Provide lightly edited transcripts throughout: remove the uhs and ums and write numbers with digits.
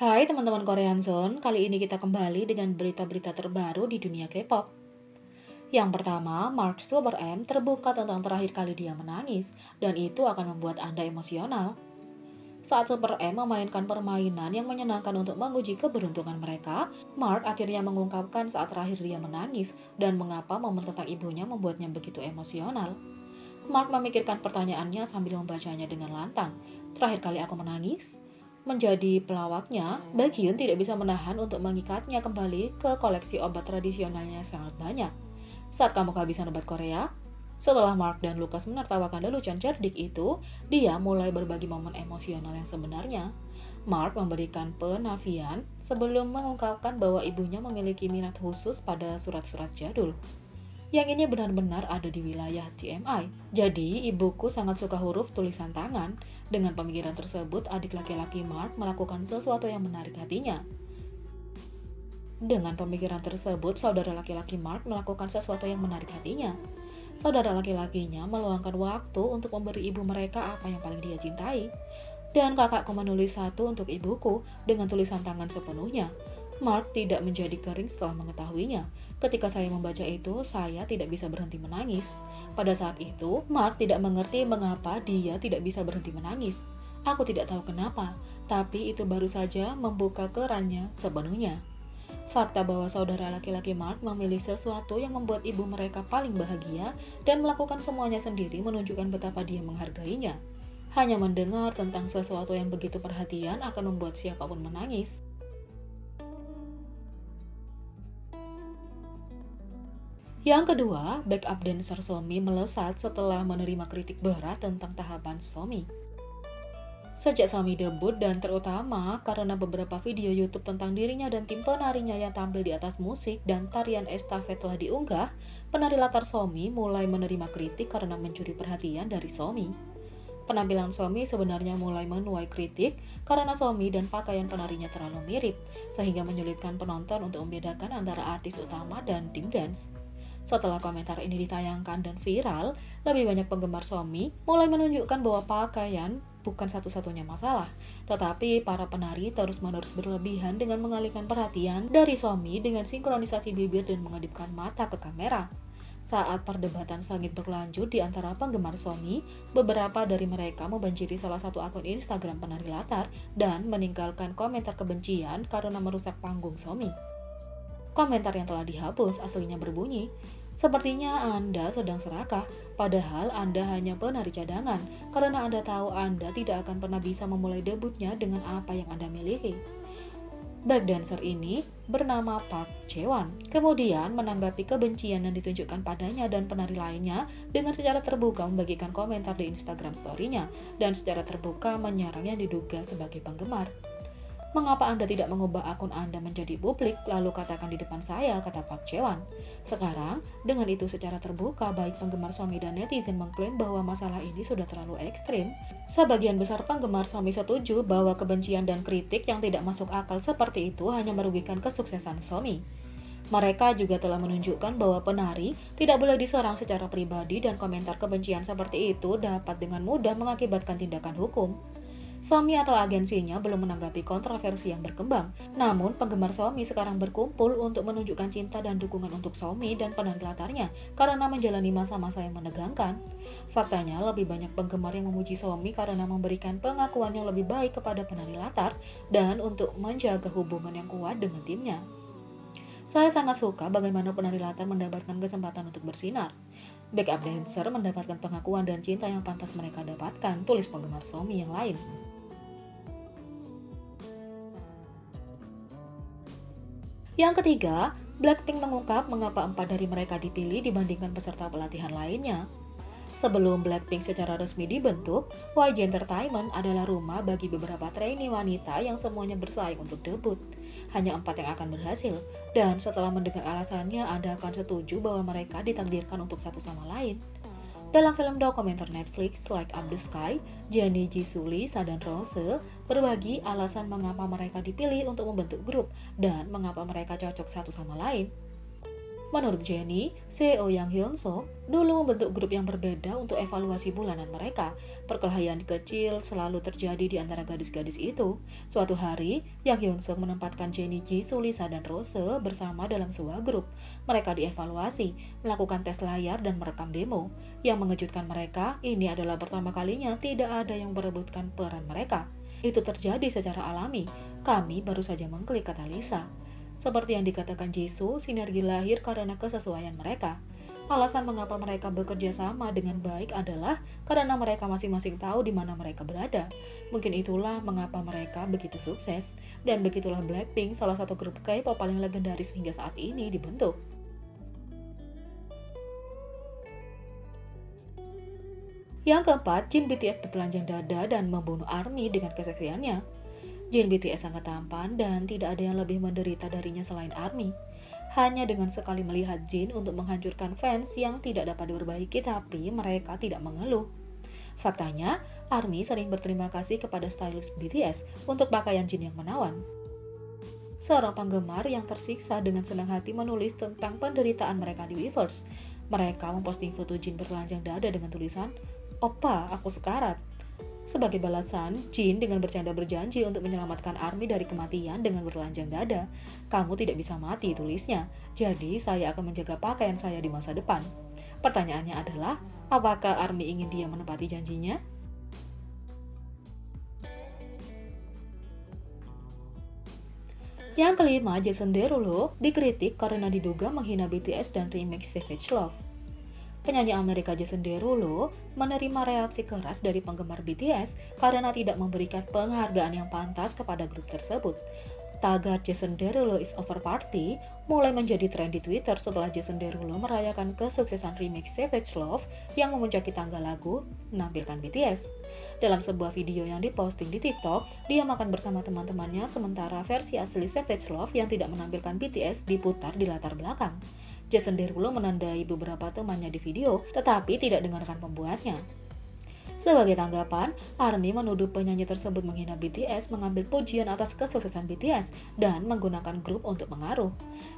Hai teman-teman Korean Zone, kali ini kita kembali dengan berita-berita terbaru di dunia K-pop. Yang pertama, Mark Silver M terbuka tentang terakhir kali dia menangis, dan itu akan membuat Anda emosional. Saat Super M memainkan permainan yang menyenangkan untuk menguji keberuntungan mereka, Mark akhirnya mengungkapkan saat terakhir dia menangis dan mengapa momen tentang ibunya membuatnya begitu emosional. Mark memikirkan pertanyaannya sambil membacanya dengan lantang. Terakhir kali aku menangis? Menjadi pelawaknya, Baekhyun tidak bisa menahan untuk mengikatnya kembali ke koleksi obat tradisionalnya yang sangat banyak. Saat kamu kehabisan obat Korea, setelah Mark dan Lucas menertawakan lelucon cerdik itu, dia mulai berbagi momen emosional yang sebenarnya. Mark memberikan penafian sebelum mengungkapkan bahwa ibunya memiliki minat khusus pada surat-surat jadul. Yang ini benar-benar ada di wilayah TMI. Jadi, ibuku sangat suka huruf tulisan tangan. Dengan pemikiran tersebut, adik laki-laki Mark melakukan sesuatu yang menarik hatinya. Dengan pemikiran tersebut, saudara laki-laki Mark melakukan sesuatu yang menarik hatinya. Saudara laki-lakinya meluangkan waktu untuk memberi ibu mereka apa yang paling dia cintai. Dan kakakku menulis satu untuk ibuku dengan tulisan tangan sepenuhnya. Mark tidak menjadi kering setelah mengetahuinya. Ketika saya membaca itu, saya tidak bisa berhenti menangis. Pada saat itu, Mark tidak mengerti mengapa dia tidak bisa berhenti menangis. Aku tidak tahu kenapa, tapi itu baru saja membuka kerannya sepenuhnya. Fakta bahwa saudara laki-laki Mark memilih sesuatu yang membuat ibu mereka paling bahagia dan melakukan semuanya sendiri menunjukkan betapa dia menghargainya. Hanya mendengar tentang sesuatu yang begitu perhatian akan membuat siapapun menangis. Yang kedua, backup dancer Somi melesat setelah menerima kritik berat tentang tahapan Somi. Sejak Somi debut dan terutama karena beberapa video YouTube tentang dirinya dan tim penarinya yang tampil di atas musik dan tarian estafet telah diunggah, penari latar Somi mulai menerima kritik karena mencuri perhatian dari Somi. Penampilan Somi sebenarnya mulai menuai kritik karena Somi dan pakaian penarinya terlalu mirip, sehingga menyulitkan penonton untuk membedakan antara artis utama dan tim dance. Setelah komentar ini ditayangkan dan viral, lebih banyak penggemar Somi mulai menunjukkan bahwa pakaian bukan satu-satunya masalah, tetapi para penari terus-menerus berlebihan dengan mengalihkan perhatian dari Somi dengan sinkronisasi bibir dan mengedipkan mata ke kamera. Saat perdebatan sangat berlanjut di antara penggemar Somi, beberapa dari mereka membanjiri salah satu akun Instagram penari latar dan meninggalkan komentar kebencian karena merusak panggung Somi. Komentar yang telah dihapus aslinya berbunyi, "Sepertinya Anda sedang serakah, padahal Anda hanya penari cadangan, karena Anda tahu Anda tidak akan pernah bisa memulai debutnya dengan apa yang Anda miliki." Backdancer ini bernama Park Jae-won. Kemudian menanggapi kebencian yang ditunjukkan padanya dan penari lainnya dengan secara terbuka membagikan komentar di Instagram story-nya dan secara terbuka menyerang yang diduga sebagai penggemar. "Mengapa Anda tidak mengubah akun Anda menjadi publik, lalu katakan di depan saya," kata Park Jae-won. Sekarang, dengan itu secara terbuka, baik penggemar Somi dan netizen mengklaim bahwa masalah ini sudah terlalu ekstrim. Sebagian besar penggemar Somi setuju bahwa kebencian dan kritik yang tidak masuk akal seperti itu hanya merugikan kesuksesan Somi. Mereka juga telah menunjukkan bahwa penari tidak boleh diserang secara pribadi dan komentar kebencian seperti itu dapat dengan mudah mengakibatkan tindakan hukum. Somi atau agensinya belum menanggapi kontroversi yang berkembang. Namun, penggemar Somi sekarang berkumpul untuk menunjukkan cinta dan dukungan untuk Somi dan penari latarnya karena menjalani masa-masa yang menegangkan. Faktanya, lebih banyak penggemar yang memuji Somi karena memberikan pengakuan yang lebih baik kepada penari latar dan untuk menjaga hubungan yang kuat dengan timnya. "Saya sangat suka bagaimana penari latar mendapatkan kesempatan untuk bersinar. Backup dancer mendapatkan pengakuan dan cinta yang pantas mereka dapatkan," tulis penggemar Somi yang lain. Yang ketiga, Blackpink mengungkap mengapa 4 dari mereka dipilih dibandingkan peserta pelatihan lainnya. Sebelum Blackpink secara resmi dibentuk, YG Entertainment adalah rumah bagi beberapa trainee wanita yang semuanya bersaing untuk debut. Hanya 4 yang akan berhasil, dan setelah mendengar alasannya Anda akan setuju bahwa mereka ditakdirkan untuk satu sama lain. Dalam film dokumenter Netflix Like Up the Sky, Jennie Jisoo, dan Rose berbagi alasan mengapa mereka dipilih untuk membentuk grup dan mengapa mereka cocok satu sama lain. Menurut Jennie, CEO Yang Hyun Suk dulu membentuk grup yang berbeda untuk evaluasi bulanan mereka. Perkelahian kecil selalu terjadi di antara gadis-gadis itu. Suatu hari, Yang Hyun Suk menempatkan Jennie, Jisoo, Lisa, dan Rose bersama dalam sebuah grup. Mereka dievaluasi, melakukan tes layar dan merekam demo. Yang mengejutkan mereka, ini adalah pertama kalinya tidak ada yang berebutkan peran mereka. Itu terjadi secara alami. Kami baru saja mengklik, kata Lisa. Seperti yang dikatakan Jisoo, sinergi lahir karena kesesuaian mereka. Alasan mengapa mereka bekerja sama dengan baik adalah karena mereka masing-masing tahu di mana mereka berada. Mungkin itulah mengapa mereka begitu sukses. Dan begitulah Blackpink, salah satu grup K-pop paling legendaris hingga saat ini, dibentuk. Yang keempat, Jin BTS bertelanjang dada dan membunuh ARMY dengan keseksiannya. Jin BTS sangat tampan dan tidak ada yang lebih menderita darinya selain ARMY. Hanya dengan sekali melihat Jin untuk menghancurkan fans yang tidak dapat diperbaiki, tapi mereka tidak mengeluh. Faktanya, ARMY sering berterima kasih kepada stylist BTS untuk pakaian Jin yang menawan. Seorang penggemar yang tersiksa dengan senang hati menulis tentang penderitaan mereka di Weverse. Mereka memposting foto Jin bertelanjang dada dengan tulisan, "Oppa, aku sekarat." Sebagai balasan, Jin dengan bercanda berjanji untuk menyelamatkan ARMY dari kematian dengan bertelanjang dada. "Kamu tidak bisa mati," tulisnya. "Jadi saya akan menjaga pakaian saya di masa depan." Pertanyaannya adalah, apakah ARMY ingin dia menepati janjinya? Yang kelima, Jason Derulo dikritik karena diduga menghina BTS dan remix Savage Love. Penyanyi Amerika Jason Derulo menerima reaksi keras dari penggemar BTS karena tidak memberikan penghargaan yang pantas kepada grup tersebut. Tagar Jason Derulo is over party mulai menjadi tren di Twitter setelah Jason Derulo merayakan kesuksesan remix Savage Love yang memuncaki tangga lagu menampilkan BTS. Dalam sebuah video yang diposting di TikTok, dia makan bersama teman-temannya sementara versi asli Savage Love yang tidak menampilkan BTS diputar di latar belakang. Jason Derulo menandai beberapa temannya di video, tetapi tidak dengarkan pembuatnya. Sebagai tanggapan, ARMY menuduh penyanyi tersebut menghina BTS, mengambil pujian atas kesuksesan BTS, dan menggunakan grup untuk mengaruh.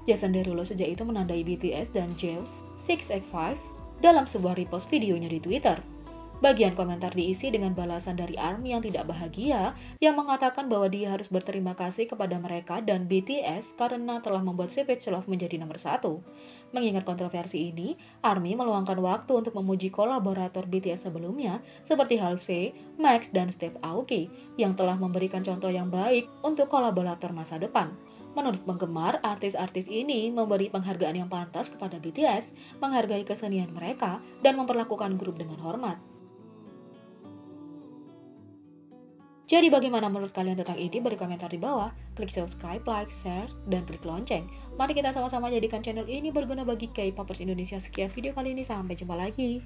Jason Derulo sejak itu menandai BTS dan Jeu's 685 dalam sebuah repost videonya di Twitter. Bagian komentar diisi dengan balasan dari ARMY yang tidak bahagia, yang mengatakan bahwa dia harus berterima kasih kepada mereka dan BTS karena telah membuat Savage Love menjadi nomor 1. Mengingat kontroversi ini, ARMY meluangkan waktu untuk memuji kolaborator BTS sebelumnya, seperti Halsey, Max, dan Steve Aoki, yang telah memberikan contoh yang baik untuk kolaborator masa depan. Menurut penggemar, artis-artis ini memberi penghargaan yang pantas kepada BTS, menghargai kesenian mereka, dan memperlakukan grup dengan hormat. Jadi bagaimana menurut kalian tentang ini? Beri komentar di bawah. Klik subscribe, like, share, dan klik lonceng. Mari kita sama-sama jadikan channel ini berguna bagi K-popers Indonesia. Sekian video kali ini, sampai jumpa lagi.